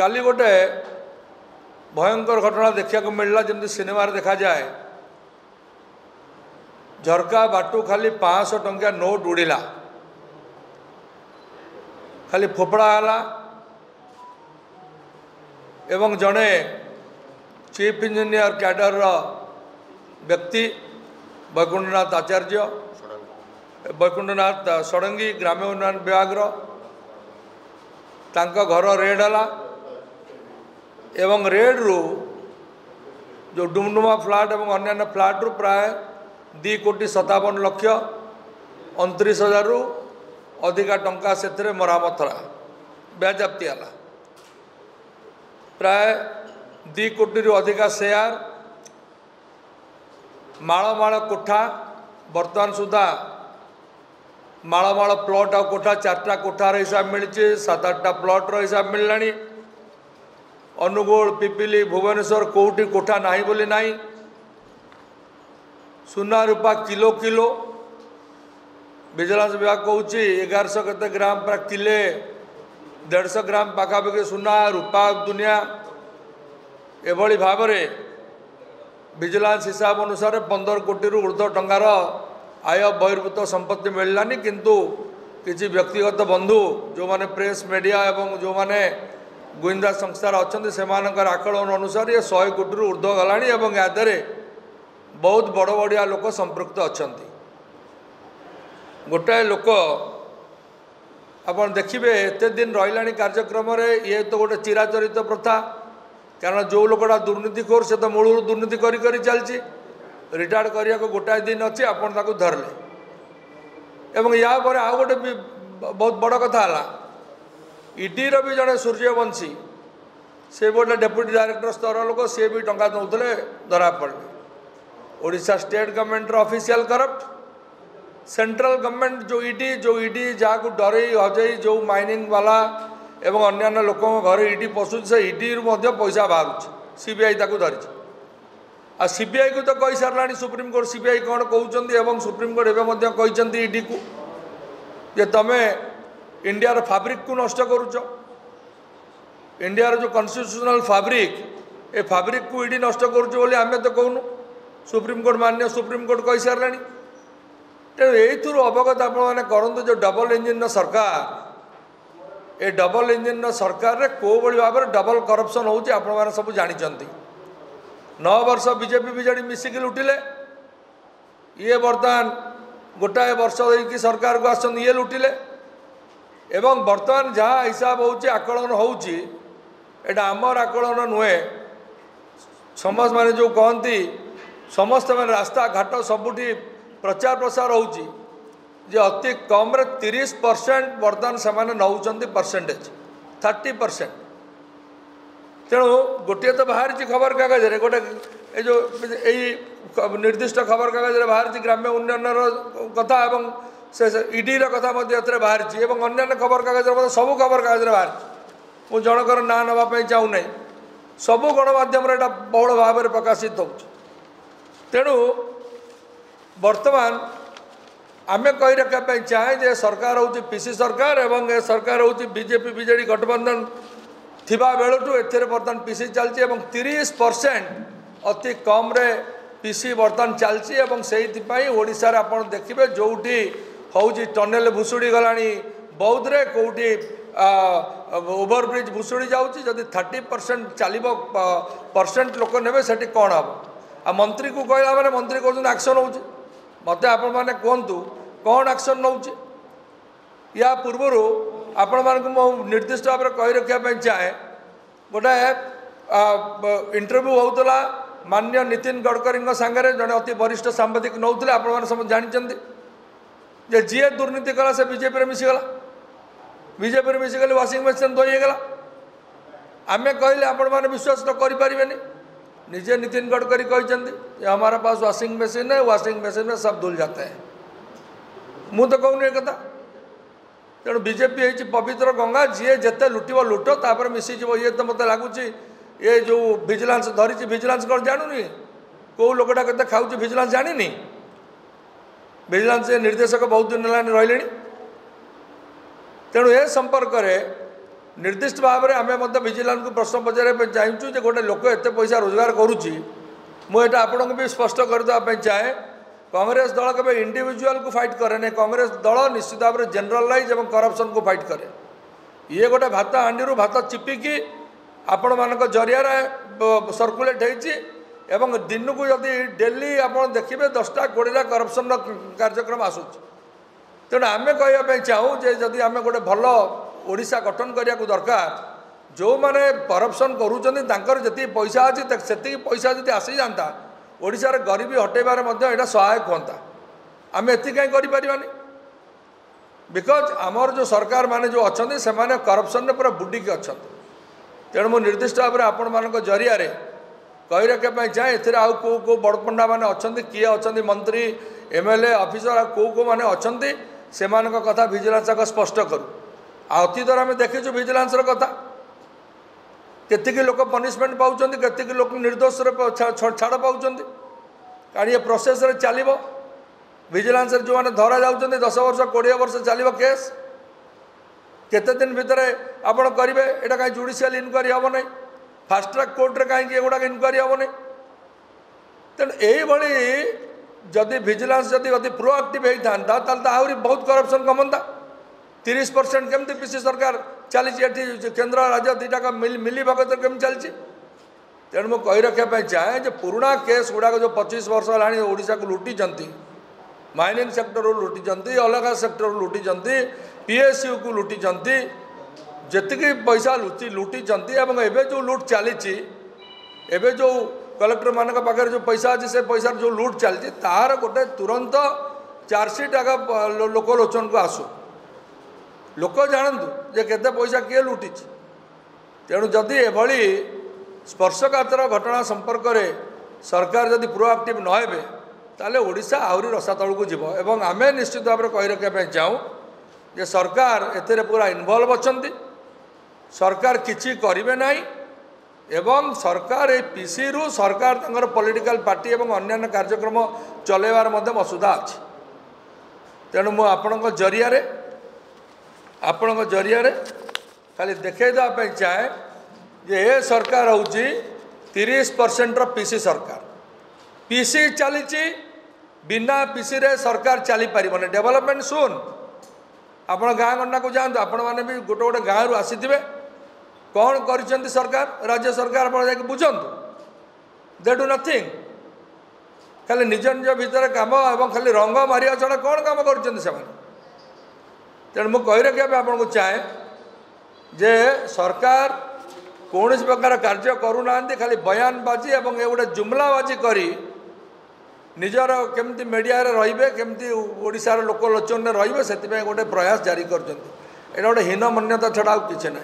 काली गोटे भयंकर घटना देखा मिलला जमी सिनेमा देखा जाए झरका बाटू खाली 500 टंकिया नोट उड़ीला खाली फोपड़ा है एवं जड़े चीफ इंजीनियर कैडर व्यक्ति वैकुंठनाथ आचार्य वैकुंठनाथ षडंगी ग्राम्य उन्नयन विभाग घर रेड है एवं रेड रु जो डुमडुमा फ्लाट और अन्य फ्लाट रु प्राय 2,57,00,000 29,000 रु अधिका टंका से मरामत है बाजाप्ति है प्राय 2 कोटी रु अधिका शेयर माଳ कोठा बर्तमान सुधा माଳ प्लॉट आ कोठा 4टा कोठार हिसाब मिली 7-8टा प्लॉट हिसाब मिलला अनुगोल पिपिली भुवनेश्वर कौटी कोठा नहीं बोली नहीं सुना रूपा किलो किलो विजिलेंस विभाग कहूँ 1100 केते ग्राम प्राय किले 150 ग्राम पाखापाखि सुना रूपा दुनिया एभली भाव में विजिलेंस हिसाब अनुसार 15 कोटी रु ऊर्ध्व टंकार आय बहिर्भूत संपत्ति मिललानी किंतु किसी व्यक्तिगत बंधु जो माने प्रेस मीडिया एवं जो माने गुइंदा संस्था अच्छा से आकलन अनुसार ये 100 कोटी रु ऊर्ध्व गलानी एवं यादरे बहुत बड़ बड़िया लोक संपृक्त अच्छा गोटाए लोक अपन देखिए एत दिन रहा कार्यक्रम ये तो गोटे चिराचरित प्रथा कारण जो लोकटा दुर्नीतिखोर से तो मूल दुर्नीति करी चलती रिटायर्ड करने को गोटाए दिन अच्छे आपन ताकू धरले एवं या पर आउ गोटे बहुत बड़ कथा है ईडीर भी जड़े सूर्यवंशी से गोटे डेप्यूटी डायरेक्टर स्तर लोक सी भी टंका दौले धरा पड़े Odisha state government official corrupt central government जो ईडी जहाँ डरे हजई जो माइनिंग वाला एवं अन्य लोक घर ईडी पशु से ईडी पैसा बाहर सीबीआई ताकू धरी आ सीबीआई को तो कही सारा सुप्रीमकोर्ट सीबीआई कौन कहते सुप्रीमकोर्ट एवं ईडी को जे तमें इंडिया फैब्रिक को नष्ट करुच इंडिया जो कॉन्स्टिट्यूशनल फैब्रिक ए फैब्रिक को ईडी नष्ट करुच बोली आम तो कहूँ सुप्रीमकोर्ट मान्य सुप्रीमकोर्ट कही सारा तेणु यू अवगत आपने करूँ जो डबल इंजिन सरकार ए डबल इंजिन सरकार रे को भाव में डबल करप्शन होती आप सब जानते 9 वर्ष बीजेपी बीजेडी मिसिक लुटिले ये बर्तमान गोटाए वर्ष होगी सरकार को आस ये लुटिले एवं बर्तमान जहाँ हिसाब हो आकलन होटा आमर आकलन नुहे समस्त माने जो कहती समस्त मैंने रास्ता घाट सबुठी प्रचार प्रसार होची जे अति कम 30% बर्तमान से नौकरी परसेंटेज 30%। तेणु गोटे तो बाहर खबर कागज गोटे जो निर्दिष्ट खबर कागज बाहर ग्राम्य उन्नयन कथा एवं से ईडी कथा बाहर अन्य खबर कागज सब खबर कागज बाहर मुझे जनकर ना नापी चाहूना सबू गणमाध्यम बहुल भाव में प्रकाशित हो तेणु वर्तमान आम कही रखापी चाहे जे सरकार हूँ पीसी सरकार एवं ए सरकार हूँ बीजेपी बीजेडी गठबंधन थिबा बेलू एथिरे बर्तमान पीसी चलती 30% अति कम रे पीसी बर्तमान चलती से ओडिशा रे आपण देखिबे जोठी हूँ टनेल भुसुड़ी गलानी बौद्ध रे कोठी ओवरब्रिज भुसुड़ी जाऊँगी जदि 30% चलो परसेंट लोक ने से कौन हम आ मंत्री को कहला मैंने मंत्री कहते एक्शन हो मत आपण मैंने कहतु कौन एक्शन नौ या पूर्वर आपण मानक निर्दिष्ट भाव में कही रखापी चाहे गोटे इंटरव्यू होता मान्य नितिन गडकरी सांगे जड़े अति वरिष्ठ सांबादिक नौते आप सब जानते जे जी दुर्नीति कला से बीजेपी मिसीगला बीजेपी मिसीगले वाशिंग मेसीन धोईगला आम कहले आपण मैंने विश्वास तो करें निजे नितिन गडकरी कहते हमारा पास वाशिंग मशीन है वाशिंग मशीन में सब धुल जाते हैं मु तो कहूँ एक कथा तेणु बीजेपी है पवित्र गंगा जी जिते लुटो लुट तापर मिसीज ये तो मत लगुच ये जो विजिलेंस धरी विजिलेंस कौन जानूनी कौ लोकटा के खाऊ विजिलेंस जानी विजिलेंस निर्देशक बहुत दिन है रही तेणु ए संपर्क में निर्दिष्ट भाव में आम विजिलेंस को प्रश्न पचारे चाहूँ जे गोटे लोक एत पैसा रोजगार करुच्ची मुझे आपको भी स्पष्ट करदेवाई चाहे कांग्रेस दल के इंडिविजुअल को फाइट करे कांग्रेस दल निश्चित भाव में जनरलाइज और करप्शन को फाइट करे ये गोटे भात हांडी भात चिपिकी आपण मान जरिया सर्कुलेट हो दिन को जदि डेली आप देखिए 10टा 20टा करप्शन कार्यक्रम आसूँ तेणु आम कहवाई चाहूँ जे जदि आम गोटे भल ओडिशा गठन करने को दरकार जो मैंने करप्शन करुँच जी पैसा अच्छी से पैसा जी आसी जाता ओडिशार गरीबी हटेबार यहाँ सहायक होता आम एति कहीं करें बिकज आमर जो सरकार माने जो अच्छा से माने करप्शन पूरा बुडिकी अच्छा तेणु मुझे निर्दिष्ट भाव में आपण मान जरिया कही रखापी चाहे ए आउ कौ कौ बड़पंडा मैंने अच्छा किए अच्छा मंत्री एमएलए ऑफिसर कौ कौ मैंने अच्छा से कथा विजिलेंस स्पष्ट करूँ अतीत आम देखीचु विजिलेंस कथा केतिकी लोक पनिशमेंट पाँच केतिकी लोक निर्दोष छाड़ पाँच कारण ये प्रोसेस चलो विजिलेंस जो मैंने धरा जाऊँ 10 वर्ष 20 वर्ष चलो केस केते दिन भितर आपण करेंगे यहाँ कहीं जुडिशियल इनक्वारी हम ना फास्ट ट्रैक कोर्टे कहीं एगुड़ा इनक्वारी हम ना तेणु यही जदि विजिलेंस जदि प्रोआक्टिव होता तो आहरी बहुत करप्शन कमता 30% केमती पीसी सरकार चली केन्द्र राज्य दुटाक मिली भगत केमी चलती तेणु मुझे कही रखापी चाहे जो पुराणा केस गुड़ाक जो 25 वर्ष है को लुटिंट माइनिंग सेक्टर लुटिंट अलग सेक्टर लुटिंट पीएसयू को लुटिंट जी पैसा लुटिंट एवं जो लुट चली एवं जो कलेक्टर मान पाखे जो पैसा अच्छी से पैसा जो लुट चलती तार गोटे तुरंत चार्जसीट आग लोकलोचन को आसू लोक जानतु जे केते पैसा किए लुटी तेणु जदि एभली स्पर्शकातर घटना संपर्क में सरकार जदि प्रोआक्टिव नहे ताले ओडिशा आहरी रसातल को जीव एवं आम निश्चित भाव में कही रखापी चाहूँ जे सरकार एते पूरा इनवल्व अच्छा सरकार किछि करिवे नाही एवं सरकार ए पीसी रु सरकार तंगर पॉलिटिकल पार्टी एवं अन्य कार्यक्रम चलेबार मध्य असुविधा अच्छी तेणु मु आपण जरिया खाली देखई देवाई चाहे जे ए सरकार हूँ 30% पीसी सरकार पीसी चली बिना पीसी रे सरकार चली पारिबने डेवलपमेंट सुन आप गाँ गंडा को जातु आपण मैंने भी गोटे गोटे गाँव रु आसीथिबे कौन कर सरकार राज्य सरकार आप जाके बुझंतु दे डू नथिंग खाली निज निज भितर काम एवं खाली रंग मारिया छड़ा कौन काम कर तेणु मुझे कही रखा आपको चाहे जे सरकार कौन प्रकार कार्य करूना खाली बयानबाजी एवं ये गोटे जुमलाबाजी करी निजर केमती मीडिया रे केमती ओडिशार लोकलोचन रे रे गोटे प्रयास जारी कर गोटे हीन मान्यता छड़ा किसी ना।